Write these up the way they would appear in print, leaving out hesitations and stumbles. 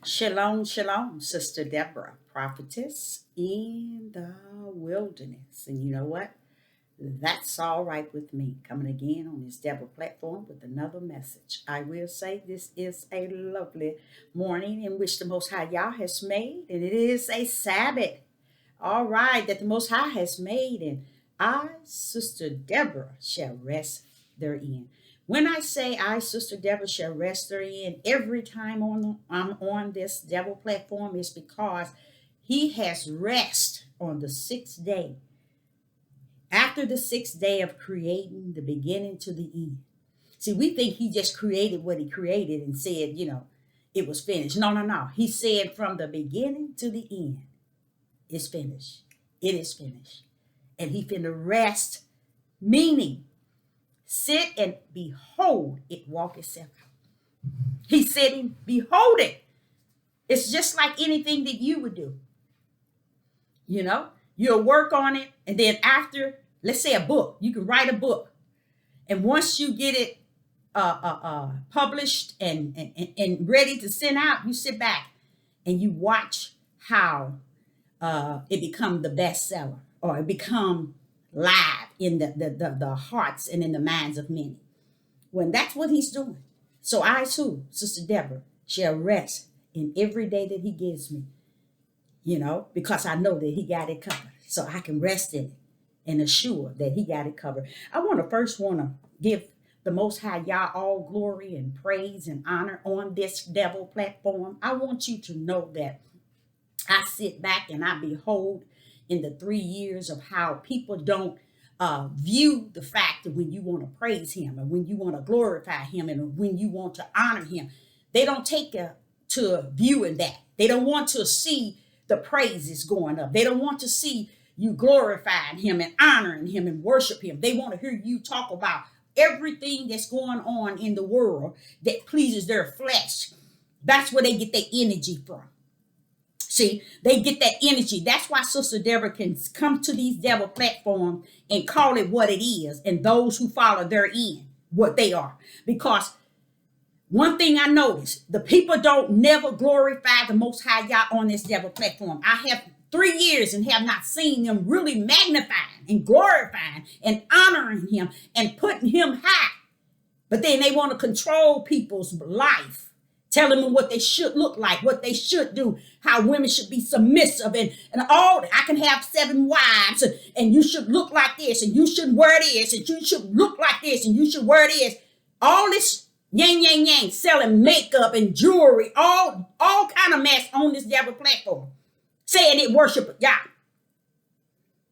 Shalom, shalom, Sister Deborah, prophetess in the wilderness. And you know what? That's all right with me. Coming again on this Deborah platform with another message. I will say this is a lovely morning in which the Most High Yah has made, and it is a Sabbath. All right, that the Most High has made, and I, Sister Deborah, shall rest therein. When I say I, Sister Deborah, shall rest therein, every time I'm on this devil platform is because he has rest on the sixth day. After the sixth day of creating, the beginning to the end. See, we think he just created what he created and said, it was finished. No, no, no. He said from the beginning to the end, it's finished. It is finished. And he finna rest, meaning sit and behold it walk itself out. He's sitting, behold it. It's just like anything that you would do. You'll work on it, and then after, let's say a book, you can write a book. And once you get it published and ready to send out, you sit back and you watch how it become the bestseller, or it become live in the hearts and in the minds of many. When that's what he's doing. So I too, Sister Deborah, shall rest in every day that he gives me, because I know that he got it covered. So I can rest in it and assure that he got it covered. I want to give the Most High Yah all glory and praise and honor on this devil platform. I want you to know that I sit back and I behold in the 3 years of how people don't view the fact that when you want to praise him and when you want to glorify him and when you want to honor him, they don't take to viewing that. They don't want to see the praises going up. They don't want to see you glorifying him and honoring him and worship him. They want to hear you talk about everything that's going on in the world that pleases their flesh. That's where they get their energy from. See, they get that energy. That's why Sister Deborah can come to these devil platforms and call it what it is, and those who follow therein what they are. Because one thing I noticed, the people don't never glorify the Most High Yah on this devil platform. I have 3 years and have not seen them really magnifying and glorifying and honoring him and putting him high. But then they want to control people's life, telling them what they should look like, what they should do, how women should be submissive, and all that. I can have 7 wives, and you should look like this, and you should wear this, and you should look like this, and you should wear this. All this yang, yang, yang, selling makeup and jewelry, all kind of mess on this devil platform, saying it worship Yah.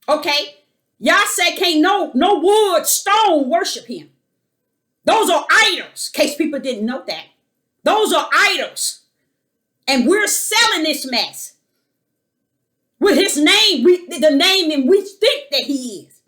Okay? Yah said can't no wood, stone worship him. Those are idols, in case people didn't know that. Those are idols. And we're selling this mess with his name, the name in which think that he is.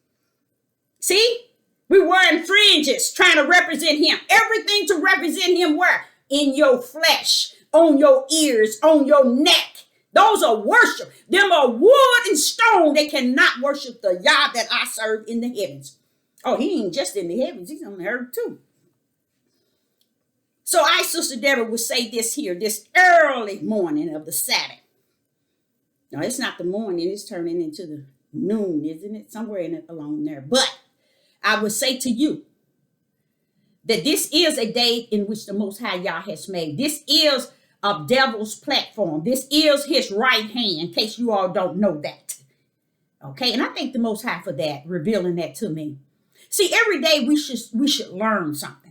See? We're wearing fringes trying to represent him. Everything to represent him where? In your flesh, on your ears, on your neck. Those are worship. Them are wood and stone. They cannot worship the Yah that I serve in the heavens. Oh, he ain't just in the heavens. He's on the earth too. So I, Sister Deborah, would say this here, this early morning of the Sabbath. No, it's not the morning. It's turning into the noon, isn't it? Somewhere in it along there. But I would say to you that this is a day in which the Most High Yah has made. This is a devil's platform. This is his right hand, in case you all don't know that. Okay, and I thank the Most High for that, revealing that to me. See, every day we should learn something.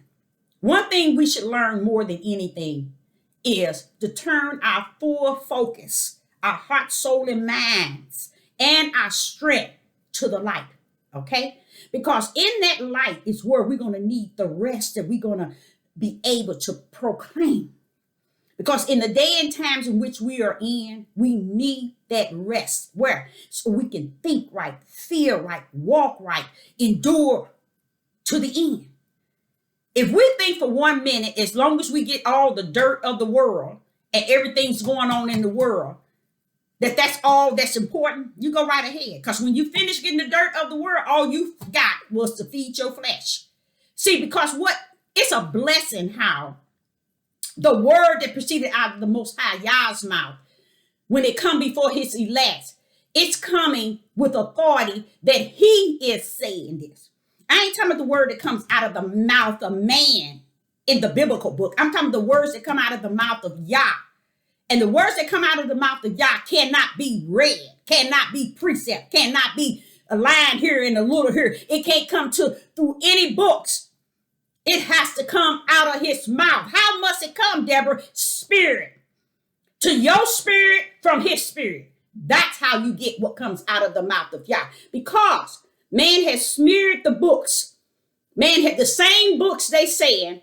One thing we should learn more than anything is to turn our full focus, our heart, soul, and minds, and our strength to the light. Okay? Because in that light is where we're going to need the rest that we're going to be able to proclaim. Because in the day and times in which we are in, we need that rest. Where? So we can think right, feel right, walk right, endure to the end. If we think for 1 minute, as long as we get all the dirt of the world and everything's going on in the world, that's all that's important, you go right ahead. Because when you finish getting the dirt of the world, all you got was to feed your flesh. See, because it's a blessing how The word that proceeded out of the Most High Yah's mouth, when it come before his elect, it's coming with authority that he is saying this. I ain't talking about the word that comes out of the mouth of man in the biblical book. I'm talking about the words that come out of the mouth of Yah. And the words that come out of the mouth of Yah cannot be read, cannot be precept, cannot be a line here and a little here. It can't come through any books. It has to come out of his mouth. How must it come, Deborah? Spirit. To your spirit from his spirit. That's how you get what comes out of the mouth of Yah. Because man has smeared the books. Man had the same books they saying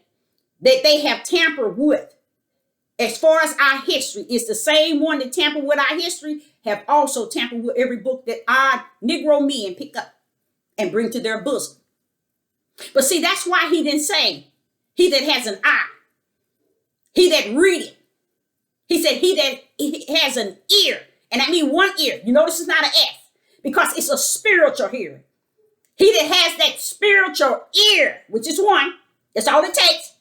that they have tampered with. As far as our history, it's the same one that tampered with our history have also tampered with every book that our Negro men pick up and bring to their bosom. But see, that's why he didn't say, he that has an eye, he that readeth. He said, he that has an ear. And I mean one ear. You notice it's not an S because it's a spiritual hearing. He that has that spiritual ear, which is one, that's all it takes.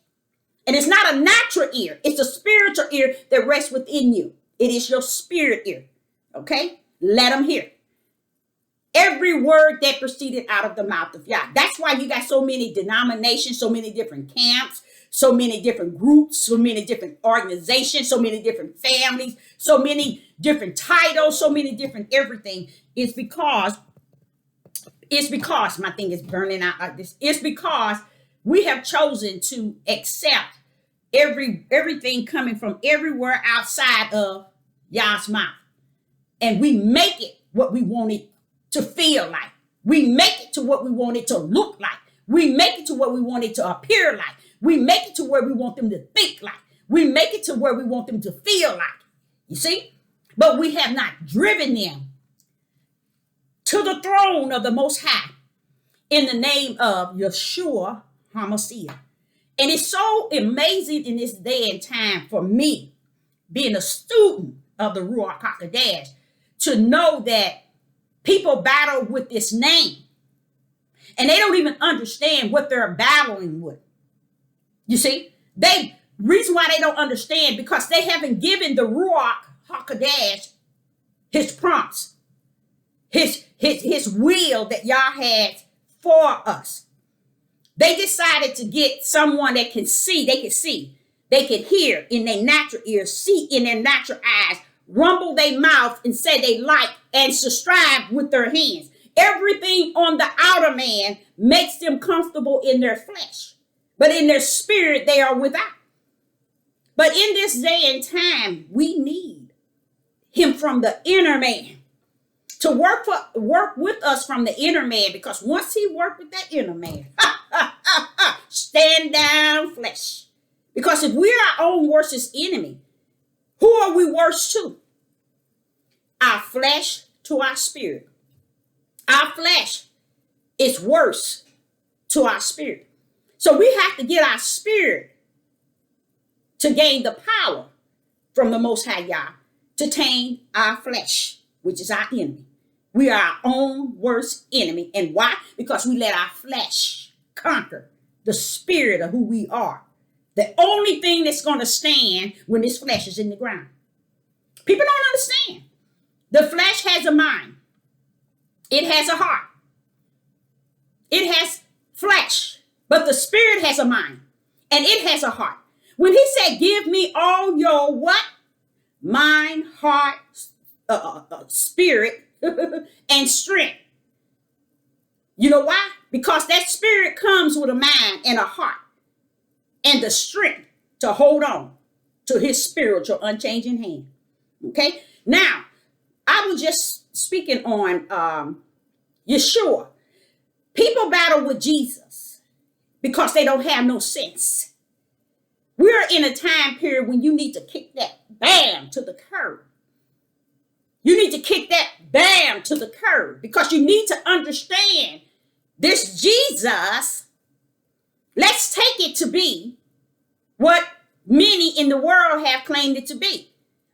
And it's not a natural ear. It's a spiritual ear that rests within you. It is your spirit ear. Okay? Let them hear. Every word that proceeded out of the mouth of Yah. That's why you got so many denominations, so many different camps, so many different groups, so many different organizations, so many different families, so many different titles, so many different everything. It's because my thing is burning out like this. It's because we have chosen to accept everything coming from everywhere outside of Yah's mouth. And we make it what we want it to feel like. We make it to what we want it to look like. We make it to what we want it to appear like. We make it to where we want them to think like. We make it to where we want them to feel like. You see? But we have not driven them to the throne of the Most High in the name of Yeshua HaMashiach. And it's so amazing in this day and time for me, being a student of the Ruach HaKodesh, to know that people battle with this name. And they don't even understand what they're battling with. You see? Reason why they don't understand, because they haven't given the Ruach HaKodesh his prompts, his will that Yah has for us. They decided to get someone that can see, they can hear in their natural ears, see in their natural eyes, rumble their mouth and say they like and subscribe with their hands. Everything on the outer man makes them comfortable in their flesh, but in their spirit they are without. But in this day and time, we need him from the inner man to work with us from the inner man, because once he worked with that inner man, stand down flesh. Because if we're our own worst enemy, who are we worse to? Our flesh to our spirit. Our flesh is worse to our spirit. So we have to get our spirit to gain the power from the Most High Yah to tame our flesh, which is our enemy. We are our own worst enemy. And why? Because we let our flesh conquer the spirit of who we are. The only thing that's going to stand when this flesh is in the ground. People don't understand. The flesh has a mind. It has a heart. It has flesh. But the spirit has a mind. And it has a heart. When he said, give me all your what? Mind, heart, spirit, and strength. You know why? Because that spirit comes with a mind and a heart and the strength to hold on to his spiritual unchanging hand. Okay? Now, I was just speaking on Yeshua. People battle with Jesus because they don't have no sense. We're in a time period when you need to kick that bam to the curb. You need to kick that bam to the curb, because you need to understand this Jesus. Let's take it to be what many in the world have claimed it to be.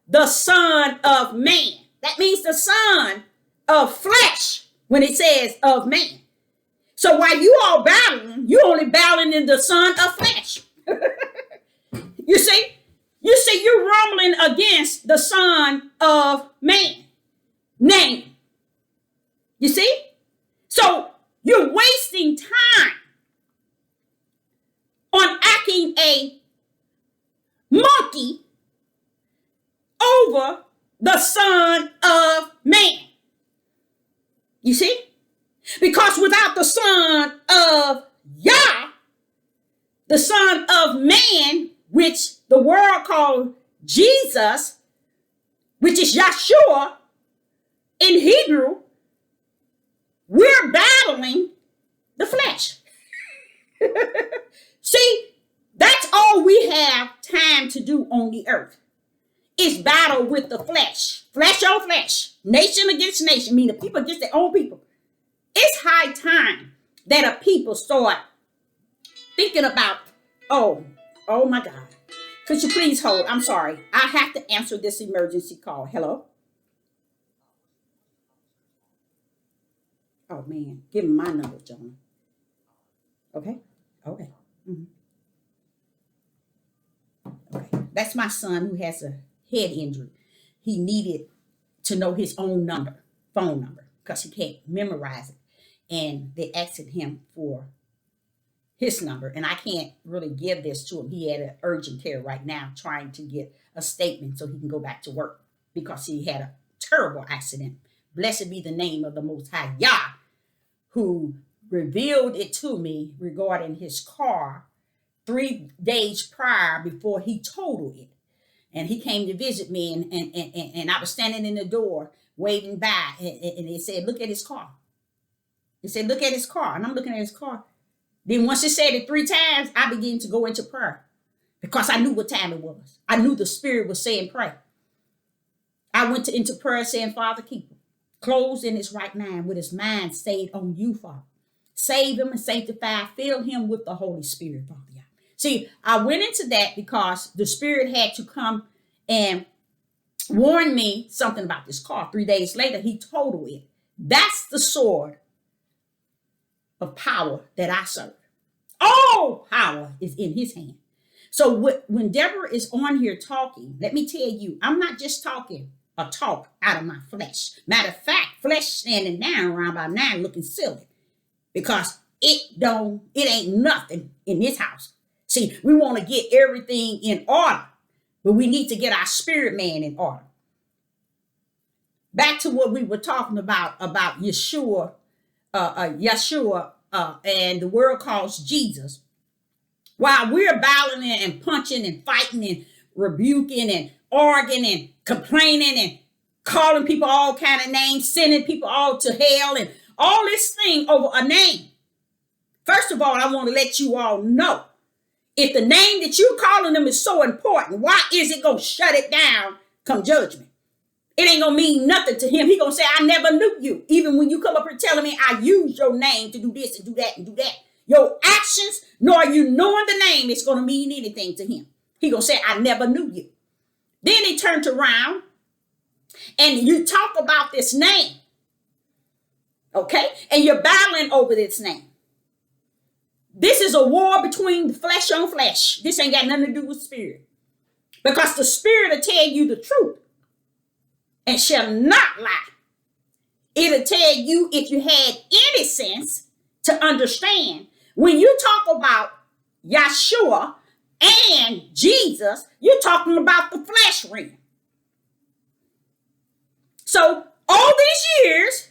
The Son of Man. That means the son of flesh when it says of man. So while you all battling, you only battling in the son of flesh. You see? against the Son of Man name. You see? So you're wasting time on acting a monkey over the Son of Man. You see? Because without the Son of Yah, the Son of Man, which the world called Jesus, which is Yeshua in Hebrew, we're battling the flesh. See, that's all we have time to do on the earth is battle with the flesh. Flesh on flesh. Nation against nation, meaning people against their own people. It's high time that a people start thinking about, oh my God. Could you please hold? I'm sorry. I have to answer this emergency call. Hello? Oh, man. Give him my number, John. Okay? Okay. Mm-hmm. Okay. That's my son who has a head injury. He needed to know his own number, phone number, because he can't memorize it. And they asked him for his number, and I can't really give this to him. He had an urgent care right now trying to get a statement so he can go back to work because he had a terrible accident. Blessed be the name of the Most High Yah, who revealed it to me regarding his car 3 days prior before he totaled it. And he came to visit me, and I was standing in the door waving by, and they said, look at his car. They said, look at his car. And I'm looking at his car. Then once it said it 3 times, I began to go into prayer because I knew what time it was. I knew the Spirit was saying pray. I went into prayer saying, Father, keep him closed in his right mind with his mind stayed on you, Father. Save him and sanctify, fill him with the Holy Spirit, Father. See, I went into that because the Spirit had to come and warn me something about this car. 3 days later, he totaled it. That's the sword of power that I serve. All power is in his hand. So when Deborah is on here talking, let me tell you, I'm not just talking a talk out of my flesh. Matter of fact, flesh standing down around by 9 looking silly because it ain't nothing in this house. See, we want to get everything in order, but we need to get our spirit man in order. Back to what we were talking about Yeshua, and the world calls Jesus. While we're battling and punching and fighting and rebuking and arguing and complaining and calling people all kind of names, sending people all to hell and all this thing over a name. First of all, I want to let you all know, if the name that you're calling them is so important, why is it going to shut it down come judgment? It ain't going to mean nothing to him. He going to say, I never knew you. Even when you come up here telling me I use your name to do this and do that and do that. Your actions, nor you knowing the name, is going to mean anything to him. He going to say, I never knew you. Then he turned around and you talk about this name. Okay? And you're battling over this name. This is a war between flesh on flesh. This ain't got nothing to do with spirit. Because the Spirit will tell you the truth and shall not lie. It'll tell you, if you had any sense to understand, when you talk about Yeshua and Jesus, you're talking about the flesh realm. So all these years,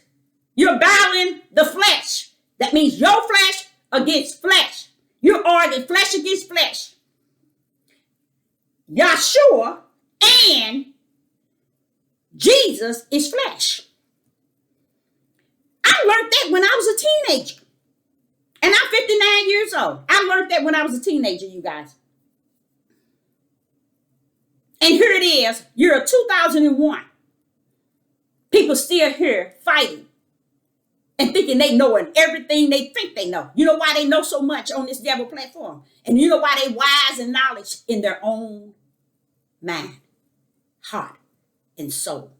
you're battling the flesh. That means your flesh against flesh. You're arguing flesh against flesh. Yeshua and Jesus is flesh. I learned that when I was a teenager. And I'm 59 years old. I learned that when I was a teenager, you guys. And here it is. You're 2001. People still here fighting and thinking they know everything they think they know. You know why they know so much on this devil platform? And you know why they wise and knowledge in their own mind, heart, and soul.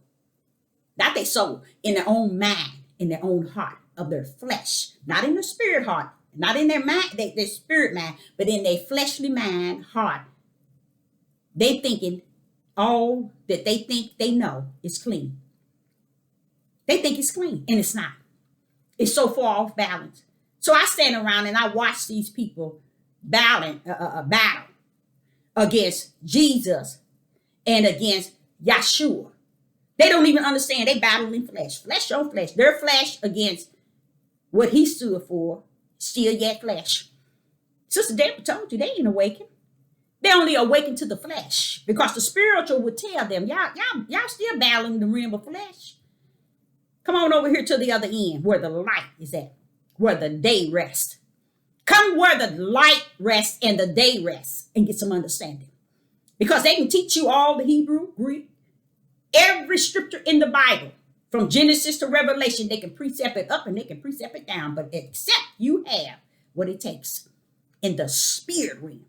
Not their soul, in their own mind, in their own heart of their flesh. Not in their spirit heart, not in their mind, their spirit mind, but in their fleshly mind, heart. They thinking all that they think they know is clean. They think it's clean, and it's not. It's so far off balance. So I stand around and I watch these people battle against Jesus and against Yeshua. They don't even understand. They battle in flesh. Flesh on flesh. Their flesh against what he stood for, still yet flesh. Sister Deborah told you they ain't awakened. They only awaken to the flesh because the spiritual would tell them, y'all still battling the realm of flesh. Come on over here to the other end where the light is at, where the day rests. Come where the light rests and the day rests and get some understanding. Because they can teach you all the Hebrew, Greek, every scripture in the Bible, from Genesis to Revelation. They can precept it up and they can precept it down. But except you have what it takes in the spirit realm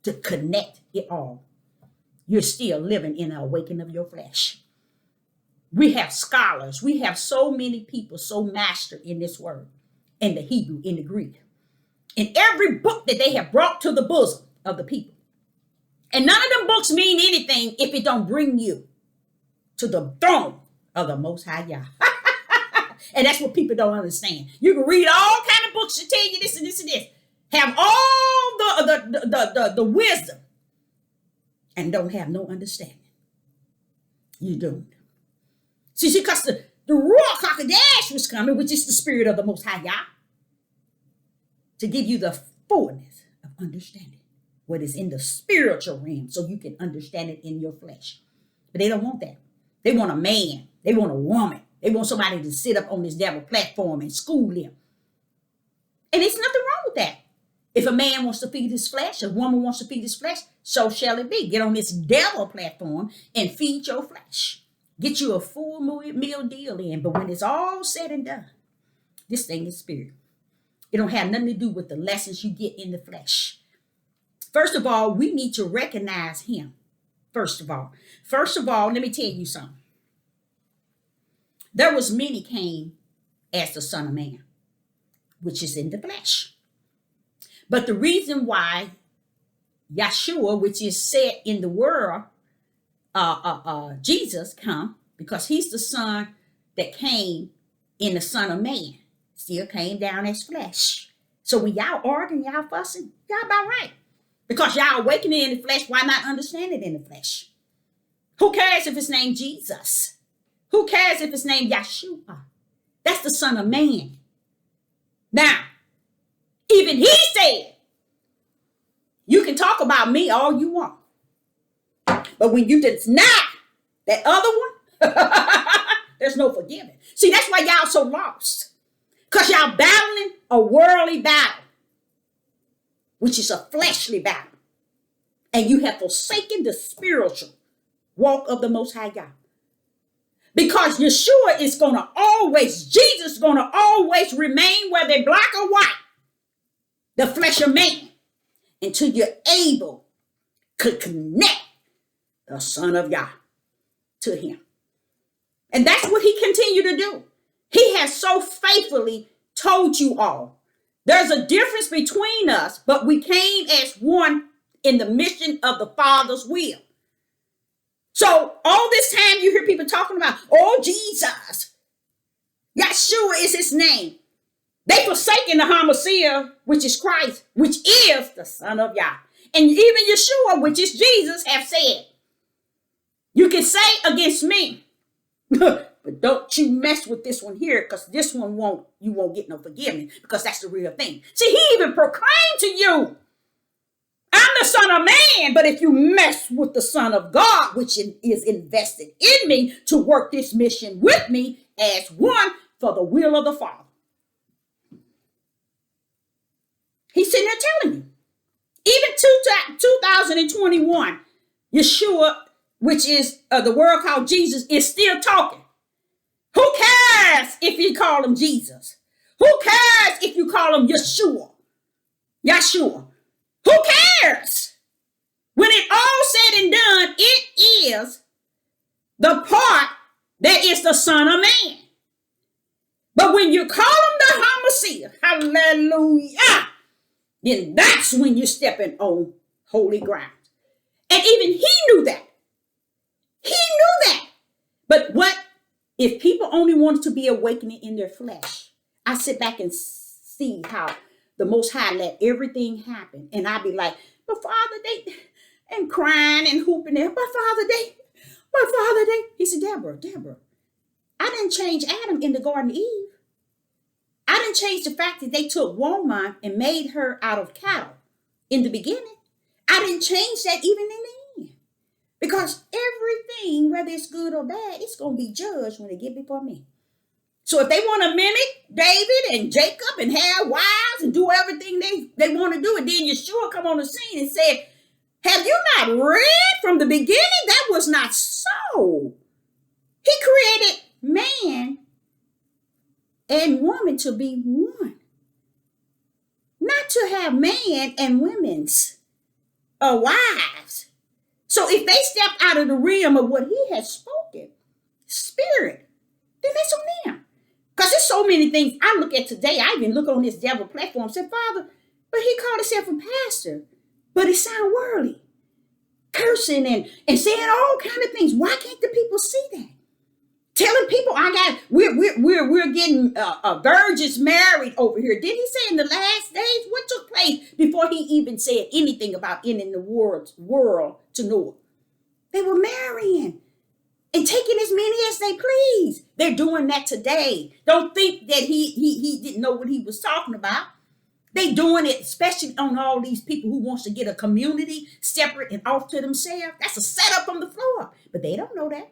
to connect it all, you're still living in an awakening of your flesh. We have scholars. We have so many people so mastered in this word, in the Hebrew, in the Greek, in every book that they have brought to the bosom of the people. And none of them books mean anything if it don't bring you to the throne of the Most High Yah. And that's what people don't understand. You can read all kind of books that tell you this and this and this. Have all the wisdom and don't have no understanding. You're doomed. See, because the Ruach HaKodesh was coming, which is the spirit of the Most High Yah, to give you the fullness of understanding what is in the spiritual realm so you can understand it in your flesh. But they don't want that. They want a man. They want a woman. They want somebody to sit up on this devil platform and school them. And there's nothing wrong with that. If a man wants to feed his flesh, a woman wants to feed his flesh, so shall it be. Get on this devil platform and feed your flesh. Get you a full meal deal in. But when it's all said and done, this thing is spirit. It don't have nothing to do with the lessons you get in the flesh. First of all, we need to recognize him. First of all, let me tell you something. There was many came as the Son of Man, which is in the flesh. But the reason why Yeshua, which is said in the world, Jesus come, because he's the son that came in the Son of Man, still came down as flesh. So when y'all arguing, y'all fussing, y'all about right. Because y'all awakening in the flesh, why not understand it in the flesh? Who cares if it's named Jesus? Who cares if it's named Yeshua? That's the Son of Man. Now, even he said, you can talk about me all you want. But when you deny that other one, there's no forgiving. See, that's why y'all so lost. Because y'all battling a worldly battle, which is a fleshly battle. And you have forsaken the spiritual walk of the Most High God. Because Yeshua is going to always, Jesus is going to always remain, whether black or white, the flesh of man, until you're able to connect the Son of Yah to him. And that's what he continued to do. He has so faithfully told you all. There's a difference between us, but we came as one in the mission of the Father's will. So all this time you hear people talking about, oh, Jesus, Yeshua is his name. They forsaken the Hamashiach, which is Christ, which is the Son of Yah. And even Yeshua, which is Jesus, have said, you can say against me, but don't you mess with this one here, because this one you won't get no forgiveness, because that's the real thing. See, he even proclaimed to you, I'm the Son of Man, but if you mess with the Son of God, which is invested in me to work this mission with me as one for the will of the Father. He's sitting there telling you. Even 2021, Yeshua, which is the word called Jesus, is still talking. Who cares if you call him Jesus? Who cares if you call him Yeshua? Yeshua. Who cares? When it all said and done, it is the part that is the Son of Man. But when you call him the Hamashiach, hallelujah, then that's when you're stepping on holy ground. And even he knew that. But what if people only wanted to be awakening in their flesh? I sit back and see how the Most High let everything happen. And I be like, but Father, they, and crying and hooping there, but Father, they. He said, Deborah, I didn't change Adam in the Garden of Eve. I didn't change the fact that they took woman and made her out of cattle in the beginning. I didn't change that even in the end. Because everything, whether it's good or bad, it's going to be judged when they get before me. So if they want to mimic David and Jacob and have wives and do everything they want to do, and then Yeshua come on the scene and said, have you not read from the beginning? That was not so. He created man and woman to be one. Not to have man and women's wives. So if they step out of the realm of what he has spoken, spirit, then that's on them. Because there's so many things I look at today. I even look on this devil platform and say, Father, but he called himself a pastor. But it sound worldly. Cursing and saying all kind of things. Why can't the people see that? Telling people we're getting virgins married over here. Didn't he say in the last days? What took place before he even said anything about ending the world to Noah? They were marrying and taking as many as they please. They're doing that today. Don't think that he didn't know what he was talking about. They doing it, especially on all these people who wants to get a community separate and off to themselves. That's a setup on the floor. But they don't know that.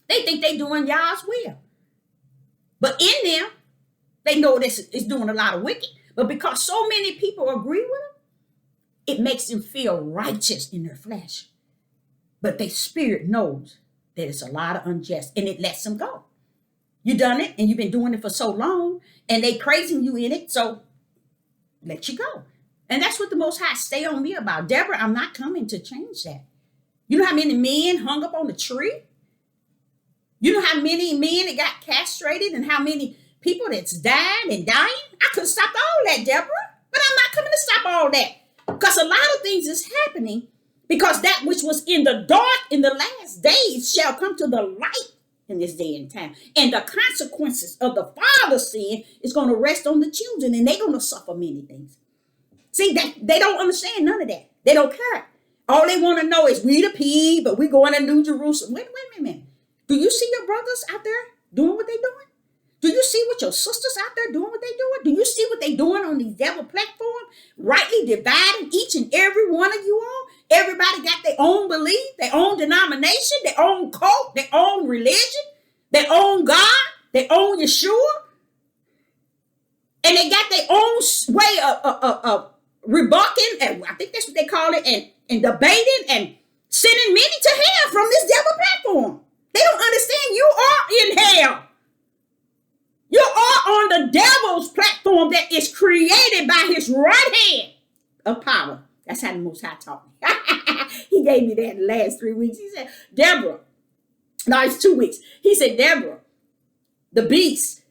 They think they doing y'all's will. But in them, they know this is doing a lot of wicked. But because so many people agree with them, it makes them feel righteous in their flesh. But their spirit knows that it's a lot of unjust, and it lets them go. You done it, and you've been doing it for so long, and they praising you in it, so let you go. And that's what the Most High stay on me about. Deborah, I'm not coming to change that. You know how many men hung up on the tree? You know how many men that got castrated and how many people that's died and dying? I could have stopped all that, Deborah, but I'm not coming to stop all that. Because a lot of things is happening because that which was in the dark in the last days shall come to the light in this day and time. And the consequences of the father's sin is going to rest on the children, and they're going to suffer many things. See, that they don't understand none of that. They don't care. All they want to know is we the pig, but we going to New Jerusalem. Wait a minute. Do you see your brothers out there doing what they're doing? Do you see what your sisters out there doing what they're doing? Do you see what they're doing on these devil platforms? Rightly dividing each and every one of you all. Everybody got their own belief, their own denomination, their own cult, their own religion, their own God, their own Yeshua. And they got their own way of rebucking, and I think that's what they call it, and debating and sending many to hell from this devil platform. They don't understand you are in hell. You are on the devil's platform that is created by his right hand of power. That's how the Most High taught me. He gave me that in the last 3 weeks. He said, Deborah, no, it's 2 weeks. He said, Deborah, the beast,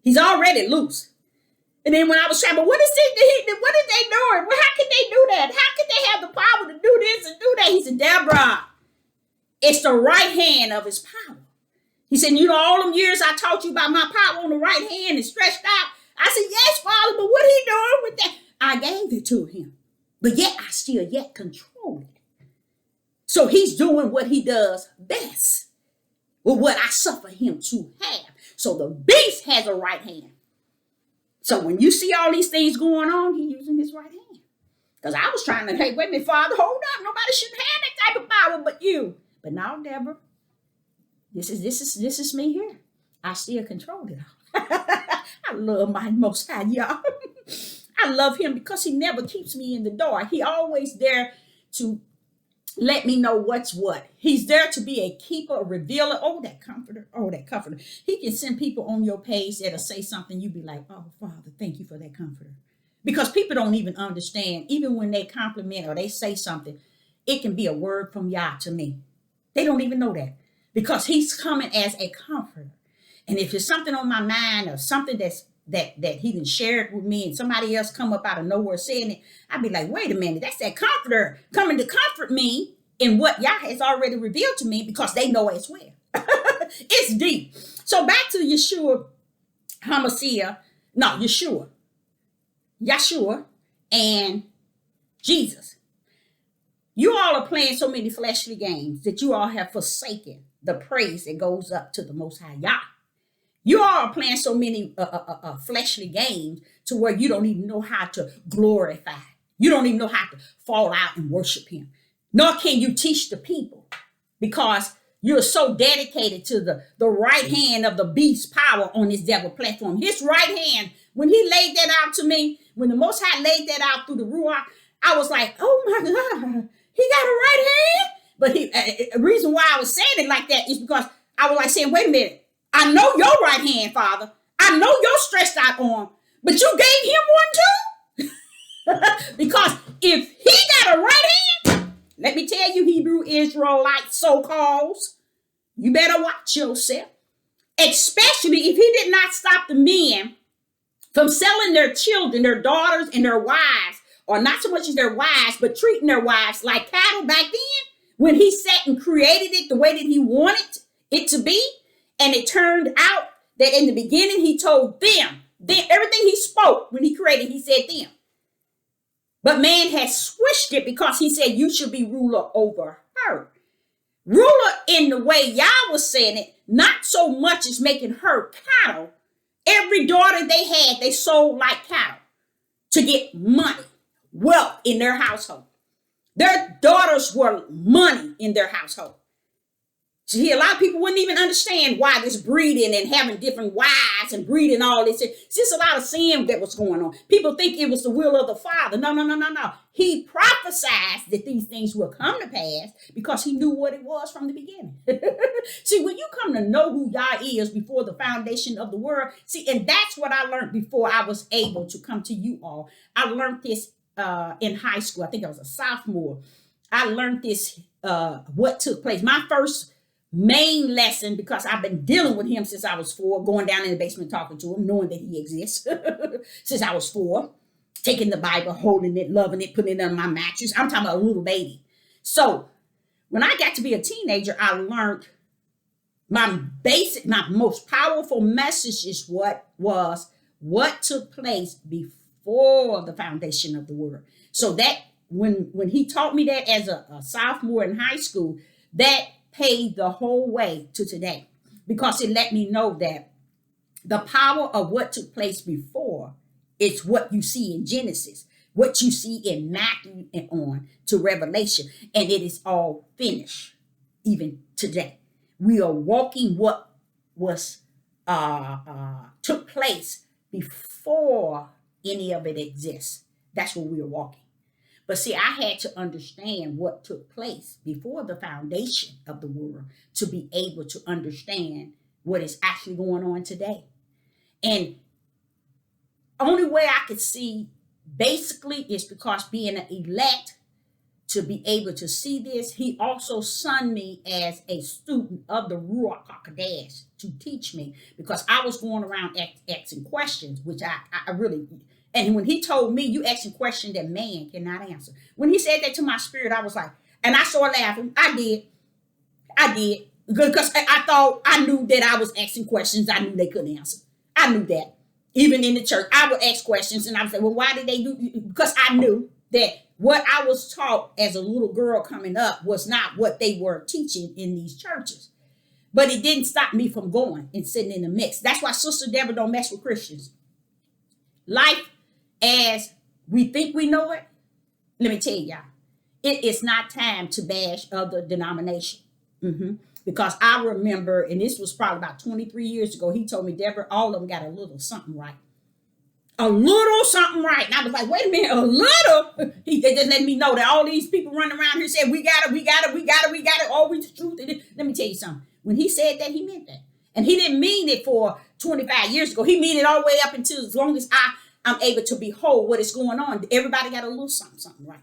he's already loose. And then when I was trying, but what is they doing? Well, how can they do that? How can they have the power to do this and do that? He said, Deborah, it's the right hand of his power. He said, you know, all them years I taught you about my power on the right hand and stretched out. I said, yes, Father, but what he doing with that? I gave it to him. But yet I still control it. So he's doing what he does best with what I suffer him to have. So the beast has a right hand. So when you see all these things going on, he's using his right hand. Because I was trying to, hey, wait a minute, Father, hold up. Nobody should have that type of power but you. But now, Deborah, this is me here. I still control it all. I love my Most High, y'all. I love him because he never keeps me in the dark. He always there to let me know what's what. He's there to be a keeper, a revealer. Oh, that comforter. Oh, that comforter. He can send people on your page that'll say something. You be like, oh, Father, thank you for that comforter. Because people don't even understand. Even when they compliment or they say something, it can be a word from Yah to me. They don't even know that. Because he's coming as a comforter. And if it's something on my mind or something that he done shared with me and somebody else come up out of nowhere saying it, I'd be like, wait a minute, that's that comforter coming to comfort me in what Yah has already revealed to me because they know as well. It's deep. So back to Yeshua HaMashiach, no, Yeshua, and Jesus. You all are playing so many fleshly games that you all have forsaken the praise that goes up to the Most High Yah. You all are playing so many fleshly games to where you don't even know how to glorify. You don't even know how to fall out and worship Him. Nor can you teach the people because you're so dedicated to the right hand of the beast's power on this devil platform. His right hand, when he laid that out to me, when the Most High laid that out through the Ruach, I was like, oh my God, he got a right hand? But the reason why I was saying it like that is because I was like saying, wait a minute. I know your right hand, Father. I know your stretched out arm, but you gave him one too? Because if he got a right hand, let me tell you, Hebrew Israelite so-calls, you better watch yourself. Especially if he did not stop the men from selling their children, their daughters, and their wives, or not so much as their wives, but treating their wives like cattle back then, when he sat and created it the way that he wanted it to be. And it turned out that in the beginning, he told them, everything he spoke when he created, he said them. But man has switched it because he said, you should be ruler over her. Ruler in the way Yah was saying it, not so much as making her cattle. Every daughter they had, they sold like cattle to get money, wealth in their household. Their daughters were money in their household. See, a lot of people wouldn't even understand why this breeding and having different wives and breeding all this. It's just a lot of sin that was going on. People think it was the will of the Father. No. He prophesied that these things will come to pass because he knew what it was from the beginning. See, when you come to know who Yah is before the foundation of the world, see, and that's what I learned before I was able to come to you all. I learned this in high school. I think I was a sophomore. I learned this, what took place. My first main lesson, because I've been dealing with him since I was 4, going down in the basement talking to him, knowing that he exists since I was 4, taking the Bible, holding it, loving it, putting it on my mattress. I'm talking about a little baby. So when I got to be a teenager, I learned my most powerful message is what took place before the foundation of the world. So that when he taught me that as a sophomore in high school, that paid the whole way to today, because it let me know that the power of what took place before is what you see in Genesis, what you see in Matthew and on to Revelation, and it is all finished even today. We are walking what was took place before any of it exists. That's what we are walking. But see, I had to understand what took place before the foundation of the world to be able to understand what is actually going on today. And only way I could see basically is because being an elect to be able to see this, he also sent me as a student of the Ruach HaKodesh to teach me, because I was going around asking questions, which I really... And when he told me, you asking questions that man cannot answer. When he said that to my spirit, I was like, and I started laughing. I did. Because I thought, I knew that I was asking questions I knew they couldn't answer. I knew that. Even in the church, I would ask questions and I would say, well, why did they do? Because I knew that what I was taught as a little girl coming up was not what they were teaching in these churches. But it didn't stop me from going and sitting in the mix. That's why Sister Deborah don't mess with Christians. Life as we think we know it, let me tell y'all, it is not time to bash other denomination. Because I remember, and this was probably about 23 years ago, he told me, Deborah, all of them got a little something right. A little something right. And I was like, wait a minute, a little? They just let me know that all these people running around here said, we got it, always the truth. Let me tell you something. When he said that, he meant that. And he didn't mean it for 25 years ago. He meant it all the way up until as long as I'm able to behold what is going on. Everybody got a little something right.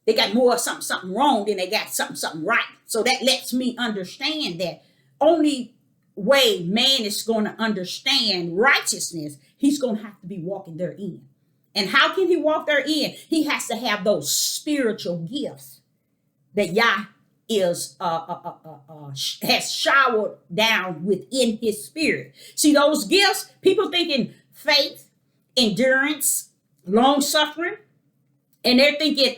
They got more something wrong than they got something right. So that lets me understand that only way man is going to understand righteousness, he's going to have to be walking therein. And how can he walk therein? He has to have those spiritual gifts that Yah is has showered down within his spirit. See those gifts? People thinking faith, endurance, long suffering, and they're thinking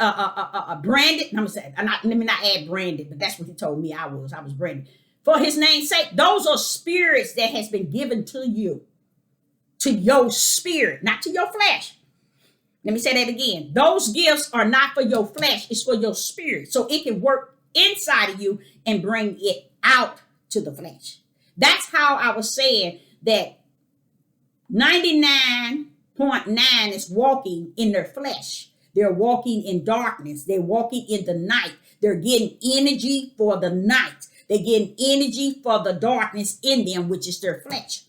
branded. I'm gonna say, let me not add branded, but that's what he told me I was. I was branded for his name's sake. Those are spirits that has been given to you, to your spirit, not to your flesh. Let me say that again. Those gifts are not for your flesh, it's for your spirit. So it can work inside of you and bring it out to the flesh. That's how I was saying that 99.9 is walking in their flesh. They're walking in darkness. They're walking in the night. They're getting energy for the night. They're getting energy for the darkness in them, which is their flesh.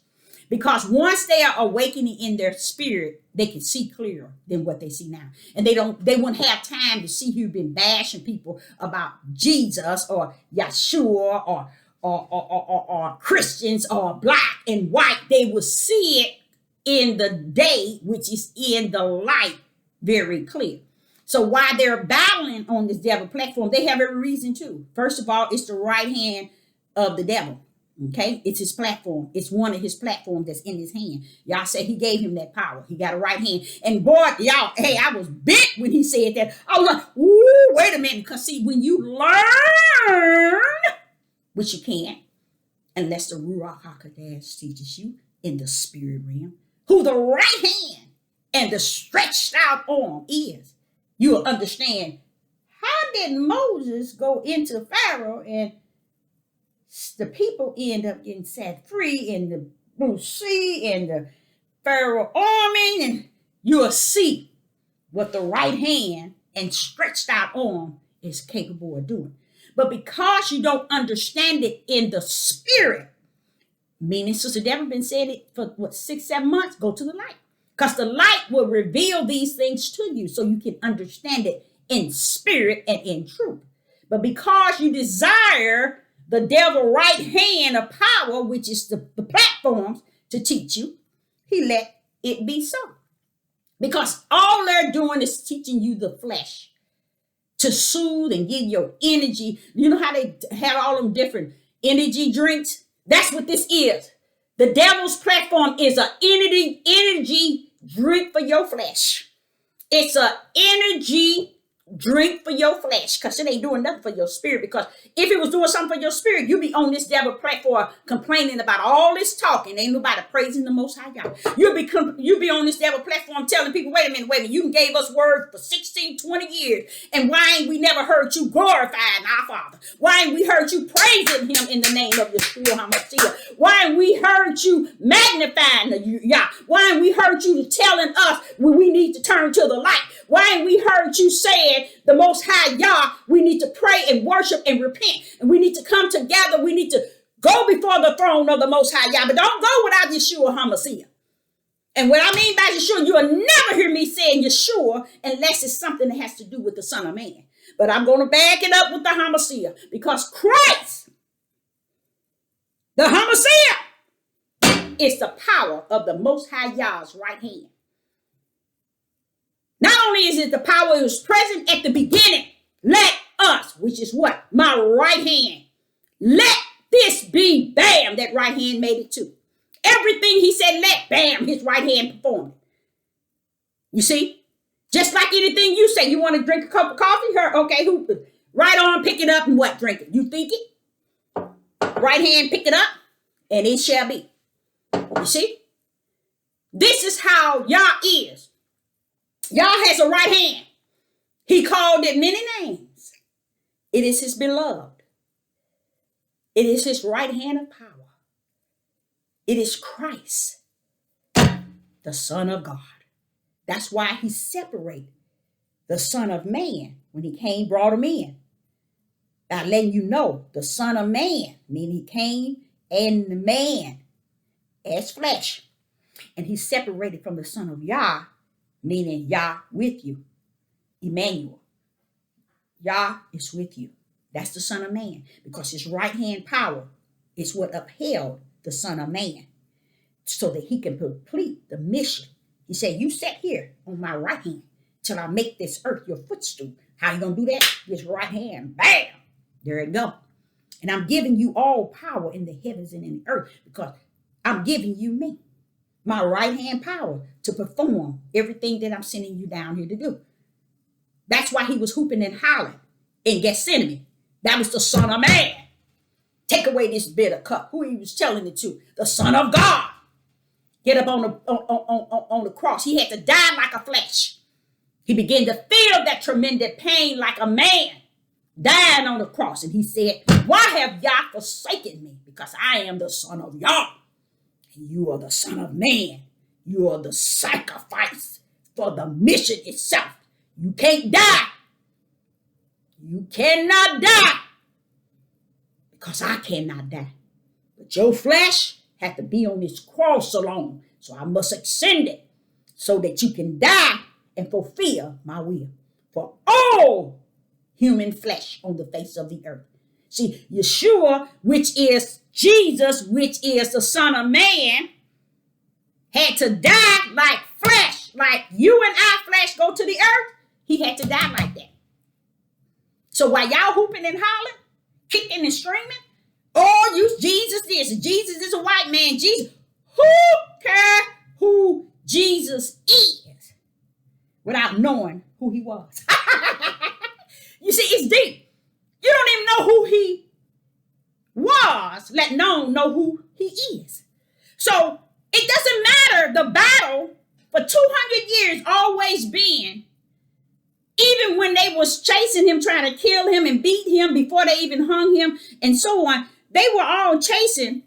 Because once they are awakening in their spirit, they can see clearer than what they see now. And they won't have time to see you've been bashing people about Jesus or Yeshua or Christians or black and white. They will see it in the day, which is in the light, very clear. So while they're battling on this devil platform, they have every reason to. First of all, it's the right hand of the devil. Okay, it's his platform. It's one of his platforms that's in his hand. Y'all say he gave him that power. He got a right hand. And boy, y'all, hey, I was bit when he said that. I was like, ooh, wait a minute. Because see, when you learn, which you can't, unless the Ruach HaKodesh teaches you in the spirit realm, who the right hand and the stretched out arm is, you will understand, how did Moses go into Pharaoh and the people end up getting set free in the Blue Sea and the Pharaoh army, and you'll see what the right hand and stretched out arm is capable of doing. But because you don't understand it in the spirit, meaning Sister Deborah been saying it for 6-7 months, go to the light. Because the light will reveal these things to you so you can understand it in spirit and in truth. But because you desire the devil right hand of power, which is the platforms to teach you, he let it be so. Because all they're doing is teaching you the flesh to soothe and give your energy. You know how they have all them different energy drinks? That's what this is. The devil's platform is an energy drink for your flesh. It's an energy drink for your flesh, because it ain't doing nothing for your spirit. Because if it was doing something for your spirit, you'd be on this devil platform complaining about all this talking. Ain't nobody praising the Most High God. You'd be on this devil platform telling people, wait a minute, you gave us words for 16, 20 years, and why ain't we never heard you glorifying our Father? Why ain't we heard you praising him in the name of Yeshua HaMashiach? Why ain't we heard you magnifying Yah? Why ain't we heard you telling us when we need to turn to the light? Why ain't we heard you saying the Most High Yah, we need to pray and worship and repent, and we need to come together. We need to go before the throne of the Most High Yah, but don't go without Yeshua HaMashiach. And what I mean by Yeshua, you'll never hear me saying Yeshua unless it's something that has to do with the Son of Man. But I'm going to back it up with the HaMashiach, because Christ, the HaMashiach, is the power of the Most High Yah's right hand. Not only is it the power that was present at the beginning, let us, which is what? My right hand. Let this be, bam, that right hand made it too. Everything he said, let, bam, his right hand performed. You see? Just like anything you say, you want to drink a cup of coffee? Okay, right on, pick it up and what? Drink it. You think it? Right hand, pick it up, and it shall be. You see? This is how Yah is. Yah has a right hand. He called it many names. It is his beloved. It is his right hand of power. It is Christ, the Son of God. That's why he separated the Son of Man when he came, brought him in. By letting you know, the Son of Man, meaning he came and the man as flesh. And he separated from the Son of Yah, meaning Yah with you, Emmanuel. Yah is with you. That's the Son of Man, because his right hand power is what upheld the Son of Man so that he can complete the mission. He said, you sit here on my right hand till I make this earth your footstool. How you going to do that? His right hand, bam, There it go. And I'm giving you all power in the heavens and in the earth because I'm giving you me, my right hand power to perform everything that I'm sending you down here to do. That's why he was hooping and hollering in Gethsemane. That was the Son of Man. Take away this bitter cup. Who he was telling it to? The Son of God. Get up on the cross. He had to die like a flesh. He began to feel that tremendous pain like a man dying on the cross. And he said, why have Yah forsaken me? Because I am the Son of Yah. And you are the Son of Man. You are the sacrifice for the mission itself. You can't die. You cannot die. Because I cannot die. But your flesh had to be on this cross alone. So I must extend it so that you can die and fulfill my will for all human flesh on the face of the earth. See, Yeshua, which is Jesus, which is the Son of Man, had to die like flesh, like you and our flesh go to the earth. He had to die like that. So while y'all hooping and hollering, kicking and screaming, oh, you Jesus this, Jesus is a white man, Jesus. Who cares who Jesus is without knowing who he was? You see, it's deep. You don't even know who he was, let alone know who he is. So it doesn't matter the battle for 200 years always been, even when they was chasing him, trying to kill him and beat him before they even hung him and so on, they were all chasing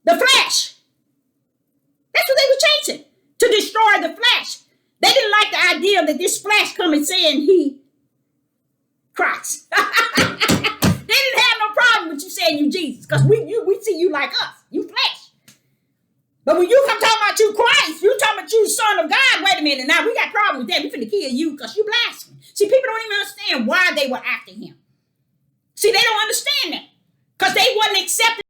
the flesh. That's what they were chasing, to destroy the flesh. They didn't like the idea that this flesh coming saying he Christ. They didn't have no problem with you saying you Jesus, because we see you like us, you flesh. But when you come talking about you Christ, you talking about you Son of God, wait a minute, now we got problems with that. We finna kill you because you blasphemy. See, people don't even understand why they were after him. See, they don't understand that because they wasn't accepting